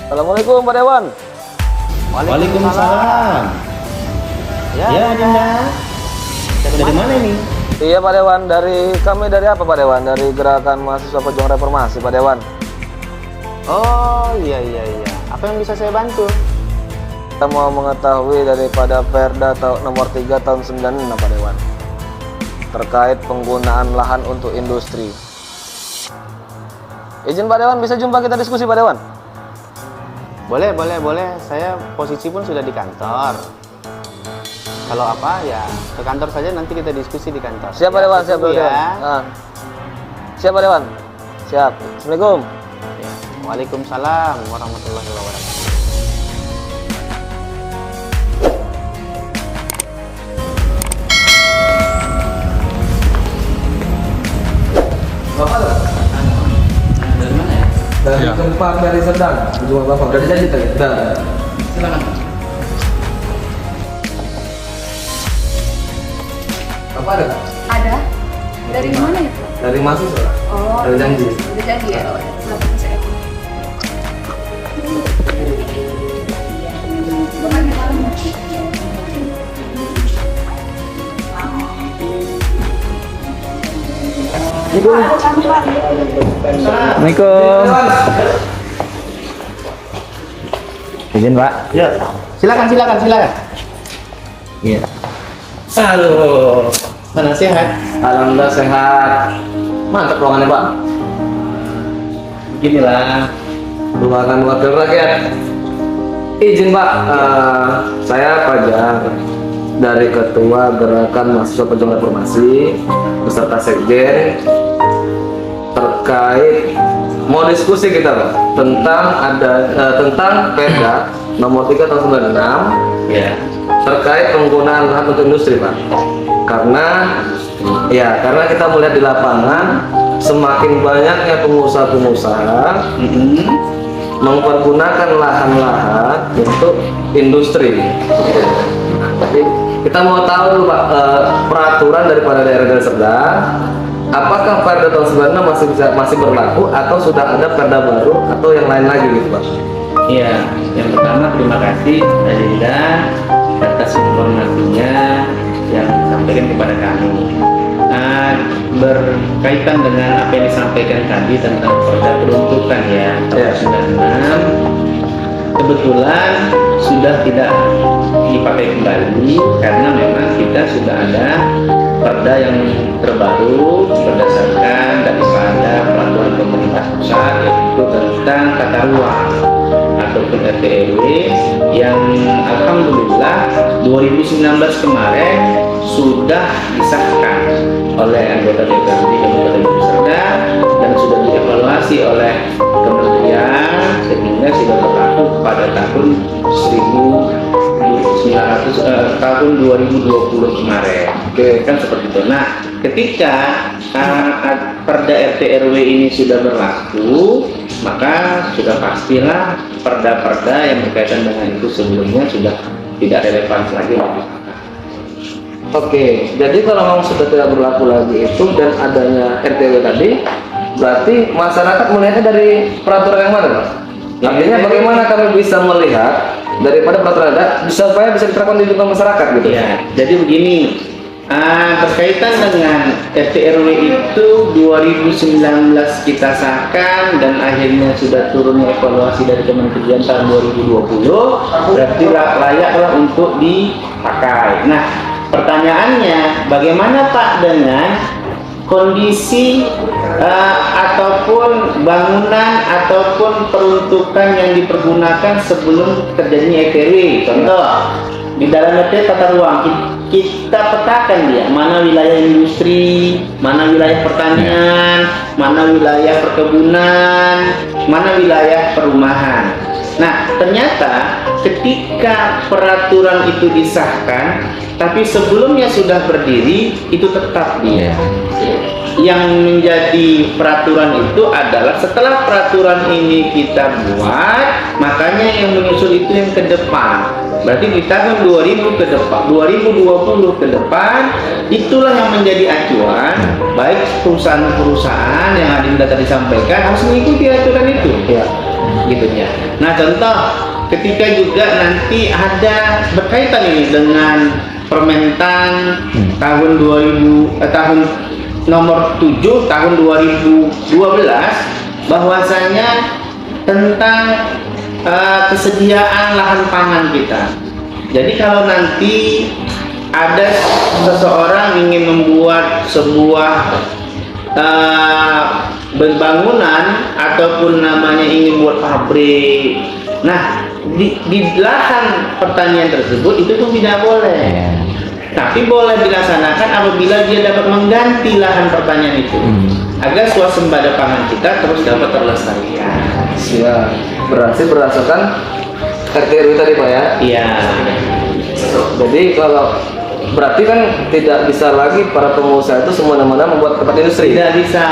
Assalamualaikum Pak Dewan. Waalaikumsalam. Ya, Dinda. Dari mana ini? Iya Pak Dewan, kami dari apa Pak Dewan? Dari Gerakan Mahasiswa Pejuang Reformasi Pak Dewan. Oh iya. Apa yang bisa saya bantu? Kita mau mengetahui daripada Perda nomor 3 tahun 96 Pak Dewan, terkait penggunaan lahan untuk industri. Izin Pak Dewan, bisa jumpa kita diskusi Pak Dewan? Boleh. Saya posisi pun sudah di kantor. Kalau apa ya ke kantor saja, nanti kita diskusi di kantor. Siap Pak Dewan, siap Pak ya. Dewan. Siap Pak Dewan. Siap. Assalamualaikum. Ya. Waalaikumsalam warahmatullahi wabarakatuh. Bapak Dari mana ya? dari tempat dari Serdang. Cuma Bapak udah dijanji tadi. Udah. Silakan. Bapak ada? Ada. Dari mana itu? Dari mahasiswa. Oh, Dari janji. udah janji ya. Oh, ya. Silakan saya. Bapak di dalam. Assalamualaikum. Izin Pak. Ya. Silakan. Iya. Halo. Mana sehat? Alhamdulillah sehat. Mantap ruangannya Pak. Beginilah. Ruangan wakil rakyat. Izin Pak, saya Fajar dari Ketua Gerakan Mahasiswa Pejuang Reformasi beserta Sekjen, terkait mau diskusi kita Pak tentang Perda nomor 3 tahun 96 Ya. terkait penggunaan lahan untuk industri Pak. Karena kita melihat di lapangan semakin banyaknya pengusaha-pengusaha mempergunakan lahan-lahan untuk industri. Jadi kita mau tahu Pak, peraturan daripada daerah Serdang, apakah Perda tahun 96 masih berlaku atau sudah ada Perda baru atau yang lain lagi gitu Pak? Iya. Yang pertama terima kasih Dinda atas informasinya yang disampaikan kepada kami. Berkaitan dengan apa yang disampaikan tadi tentang Perda peruntukan ya tahun 96, kebetulan sudah tidak dipakai kembali karena memang kita sudah ada Perda yang terbaru berdasarkan daripada peraturan pemerintah pusat, yaitu tentang tata ruang ataupun RT/RW yang alhamdulillah 2019 kemarin sudah disahkan oleh anggota DPRD Kabupaten Serdang dan sudah dievaluasi oleh kementerian sehingga sudah berlaku pada tahun 2020 kemarin. Oke, kan seperti itu. Nah, ketika Perda RT/RW ini sudah berlaku, maka sudah pastilah perda-perda yang berkaitan dengan itu sebelumnya sudah tidak relevan lagi. Oke, jadi kalau memang sudah tidak berlaku lagi itu dan adanya RTW tadi, berarti masyarakat melihatnya dari peraturan yang mana Pak? Artinya bagaimana kami bisa melihat daripada peraturan ada supaya bisa diterapkan di lingkungan masyarakat gitu? Ya, jadi begini, berkaitan dengan RT/RW itu 2019 kita sahkan dan akhirnya sudah turunnya evaluasi dari Kementerian tahun 2020, berarti layaklah untuk dipakai. Nah, pertanyaannya, bagaimana Pak dengan kondisi ataupun bangunan ataupun peruntukan yang dipergunakan sebelum terjadinya RT/RW? Contoh, di dalam RT tata ruang kita petakan dia mana wilayah industri, mana wilayah pertanian, mana wilayah perkebunan, mana wilayah perumahan. Nah, ternyata ketika peraturan itu disahkan, tapi sebelumnya sudah berdiri, itu tetap dia. yang menjadi peraturan itu adalah setelah peraturan ini kita buat, makanya yang menyusul itu yang ke depan. Berarti di tahun 2000 ke depan, 2020 ke depan, itulah yang menjadi acuan. Baik perusahaan-perusahaan yang admin tadi disampaikan harus mengikuti aturan itu. Ya. Gitu ya. Nah, contoh ketika juga nanti ada berkaitan ini dengan Permentan tahun 2000 tahun nomor 7 tahun 2012 bahwasanya tentang kesediaan lahan pangan kita. Jadi kalau nanti ada seseorang ingin membuat sebuah bangunan ataupun namanya ingin buat pabrik, nah di lahan pertanian tersebut itu tuh tidak boleh. Tapi boleh dilaksanakan apabila dia dapat mengganti lahan pertanian itu agar swasembada pangan kita terus dapat terlestarikan. Ya, berarti berdasarkan RT RW tadi Pak ya? Iya. Jadi kalau berarti kan tidak bisa lagi para pengusaha itu semena-mena membuat tempat industri. Tidak bisa.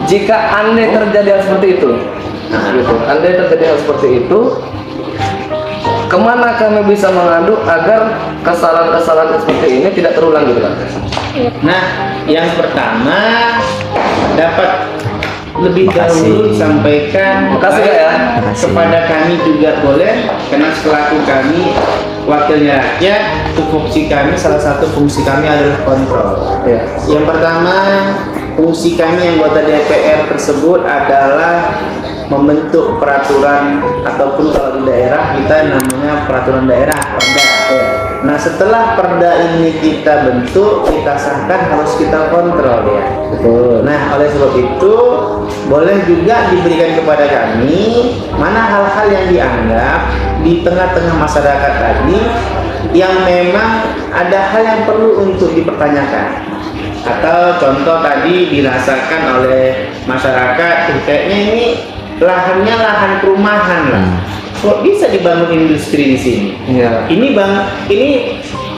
Jika andai terjadi hal seperti itu, gitu. Andai terjadi hal seperti itu, kemana kami bisa mengadu agar kesalahan-kesalahan seperti ini tidak terulang gitu kan? Nah, yang pertama dapat lebih dahulu disampaikan Makasih, Kak, ya. kepada kami juga boleh, karena selaku kami wakilnya rakyat, fungsi kami, salah satu fungsi kami adalah kontrol. Ya. Yang pertama, fungsi kami anggota DPR tersebut adalah membentuk peraturan, ataupun kalau di daerah kita namanya peraturan daerah, perda. Nah, setelah perda ini kita bentuk, kita sahkan, harus kita kontrol ya. Betul. Nah, oleh sebab itu boleh juga diberikan kepada kami mana hal-hal yang dianggap di tengah-tengah masyarakat tadi yang memang ada hal yang perlu untuk dipertanyakan. Atau contoh tadi dirasakan oleh masyarakat, kayaknya ini lahannya lahan perumahan lah. Kok bisa dibangun industri di sini? Iya. Ini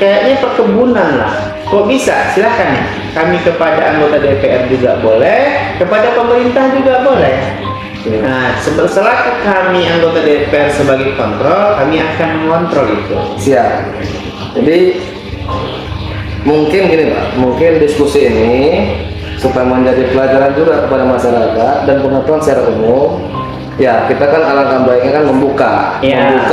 kayaknya perkebunan lah. Kok bisa? Silakan. Kami kepada anggota DPR juga boleh, kepada pemerintah juga boleh. Nah, selaku kami anggota DPR sebagai kontrol, kami akan mengontrol itu. Siap. Jadi mungkin gini Pak, mungkin diskusi ini supaya menjadi pelajaran juga kepada masyarakat dan pengetahuan secara umum. Ya, kita kan alangkah baiknya kan membuka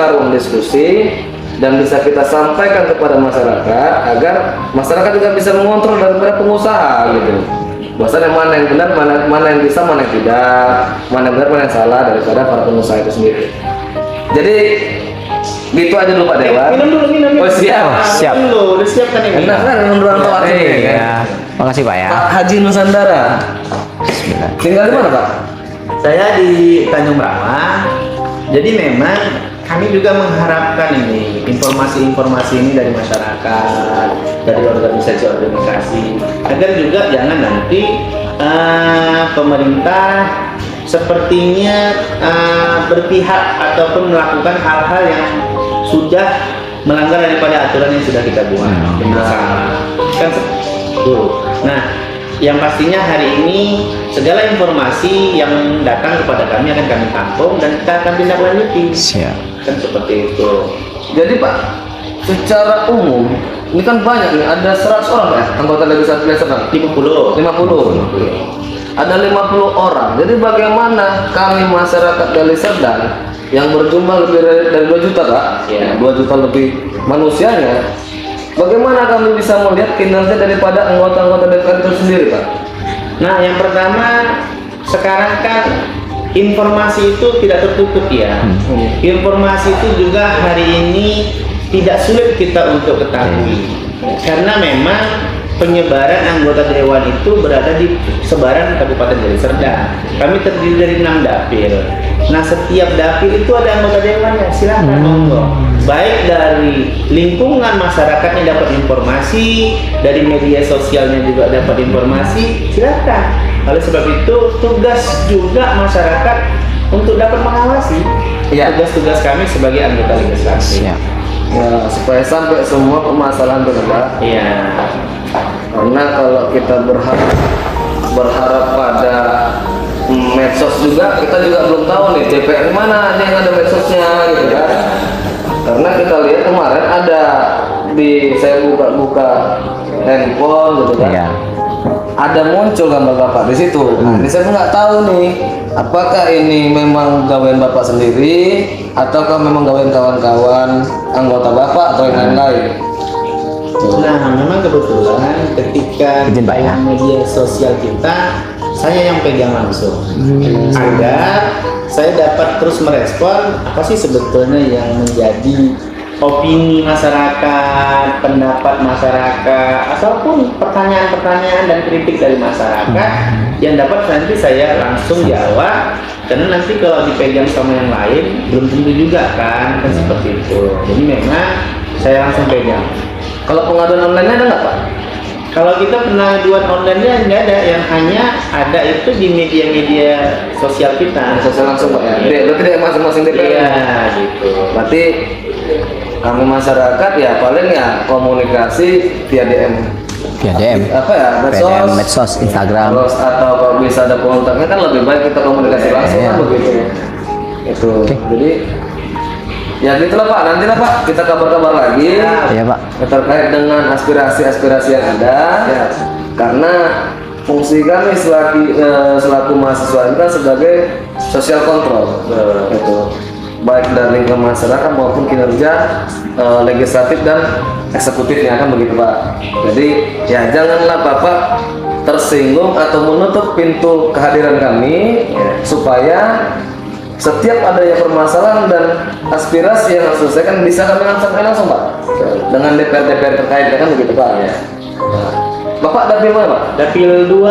ruang diskusi dan bisa kita sampaikan kepada masyarakat agar masyarakat juga bisa mengontrol daripada pengusaha gitu. Bahwasanya mana yang benar, mana yang bisa, mana yang tidak, mana yang benar, mana yang salah daripada para pengusaha itu sendiri. Jadi gitu aja dulu Pak Dewan. Minum dulu. Oh siap. Siap. Dulu, udah siapkan ini. Enak kan minum ruang tawar ini. Ya. Makasih Pak ya. Pak Haji Nusantara. Bismillah. Tinggal di mana Pak? Saya di Tanjung Ramah. Jadi memang kami juga mengharapkan ini informasi-informasi ini dari masyarakat, dari organisasi-organisasi, agar juga jangan nanti pemerintah sepertinya berpihak ataupun melakukan hal-hal yang sudah melanggar daripada aturan yang sudah kita buat bersama. Kan dulu. Nah, yang pastinya hari ini segala informasi yang datang kepada kami akan kami tampung dan kita akan tindak lanjuti. Siap. Kan seperti itu. Jadi Pak, secara umum ini kan banyak nih, ada 100 orang ya anggota legislatif Serdang. 50. 50. Ada 50 orang. Jadi bagaimana kami masyarakat Deli Serdang yang berjumlah lebih dari 2 juta Pak, Ya. 2 juta lebih manusianya, bagaimana kami bisa melihat kinerja daripada anggota-anggota DPR itu sendiri Pak? Nah, yang pertama sekarang kan informasi itu tidak tertutup ya. Informasi itu juga hari ini tidak sulit kita untuk ketahui karena memang penyebaran anggota dewan itu berada di sebaran Kabupaten Deli Serdang. Kami terdiri dari 6 dapil. Nah, setiap dapil itu ada anggota dewannya. Silahkan monggo. Baik dari lingkungan masyarakatnya dapat informasi, dari media sosialnya juga dapat informasi. Silahkan. Oleh sebab itu tugas juga masyarakat untuk dapat mengawasi. Iya. Tugas-tugas kami sebagai anggota legislatif. Siap. Ya, supaya sampai semua permasalahan terlibat. Iya. Karena kalau kita berharap berharap pada medsos juga, kita juga belum tahu nih DPR mana yang ada medsosnya gitu kan. Karena kita lihat kemarin ada saya buka handphone gitu kan. Iya. Ada muncul gambar bapak di situ. Nah, ini saya nggak tahu nih, apakah ini memang gawean bapak sendiri, ataukah memang gawean kawan-kawan anggota bapak atau yang lain-lain. Nah, memang kebetulan ketika Izin, Pak, ya. media sosial kita, saya yang pegang langsung. Agar saya dapat terus merespon apa sih sebetulnya yang menjadi opini masyarakat, pendapat masyarakat, ataupun pertanyaan-pertanyaan dan kritik dari masyarakat yang dapat nanti saya langsung jawab. Karena nanti kalau dipegang sama yang lain belum tentu juga kan seperti itu. Jadi memang saya langsung pegang. Kalau pengaduan online ada nggak Pak? Kalau kita pengaduan online-nya nggak ada, yang hanya ada itu di media-media sosial kita. Sosial langsung Pak ya? Berarti dari masing-masing DPR? Iya, gitu. Berarti kami masyarakat ya paling ya komunikasi via DM. Via DM. Apa ya? DM, medsos, Instagram. Terus atau kalau bisa ada kontaknya kan lebih baik kita komunikasi langsung kan begitu. Itu. Jadi ya gitulah Pak, nanti lah Pak kita kabar-kabar lagi. Iya Pak. Terkait dengan aspirasi-aspirasi yang ada. Ya. Karena fungsi kami selaku mahasiswa itu kan sebagai social control. Itu. Baik dari lingkungan masyarakat maupun kinerja legislatif dan eksekutifnya kan begitu Pak. Jadi ya janganlah Bapak tersinggung atau menutup pintu kehadiran kami supaya setiap adanya permasalahan dan aspirasi yang harus diselesaikan bisa kami langsung Pak dengan DPR terkait kan begitu Pak ya. Bapak dapil mana Pak? Dapil 2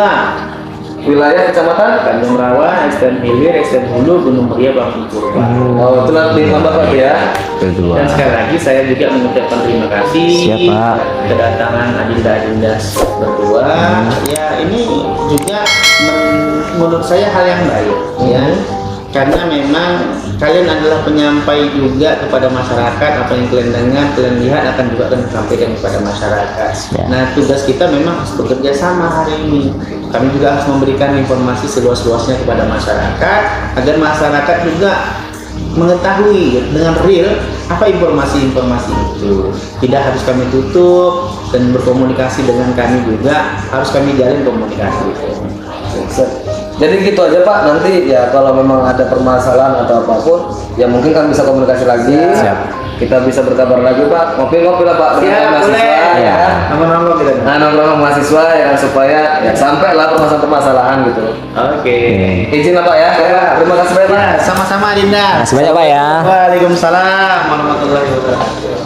Wilayah kecamatan Tanjung Rawa, Eksten Hilir, Eksten Hulu, Gunung Muria, Bangku Purba. Oh itu nanti Bapak ya. Dan sekali lagi saya juga mengucapkan terima kasih Siapa? kedatangan Adinda berdua. Ya ini juga menurut saya hal yang baik ya. Karena memang kalian adalah penyampai juga kepada masyarakat, apa yang kalian dengar, kalian lihat akan juga akan disampaikan kepada masyarakat. Ya. Nah tugas kita memang harus bekerja sama hari ini. Kami juga harus memberikan informasi seluas-luasnya kepada masyarakat agar masyarakat juga mengetahui dengan real apa informasi-informasi itu. Tidak harus kami tutup dan berkomunikasi dengan kami juga harus kami jalin komunikasi itu. Jadi gitu aja Pak, nanti ya kalau memang ada permasalahan atau apapun ya mungkin kan bisa komunikasi lagi. Siap. Kita bisa berkabar lagi Pak, ngopi-ngopi lah Pak dengan mahasiswa ya. Nongkrong kita. Nah nongkrong mahasiswa ya kan supaya ya sampai lah permasalahan-permasalahan gitu. Oke. Izin lah Pak ya. Terima kasih banyak Pak. Ya, sama-sama Dinda. Terima kasih banyak Pak ya. Waalaikumsalam warahmatullahi wabarakatuh.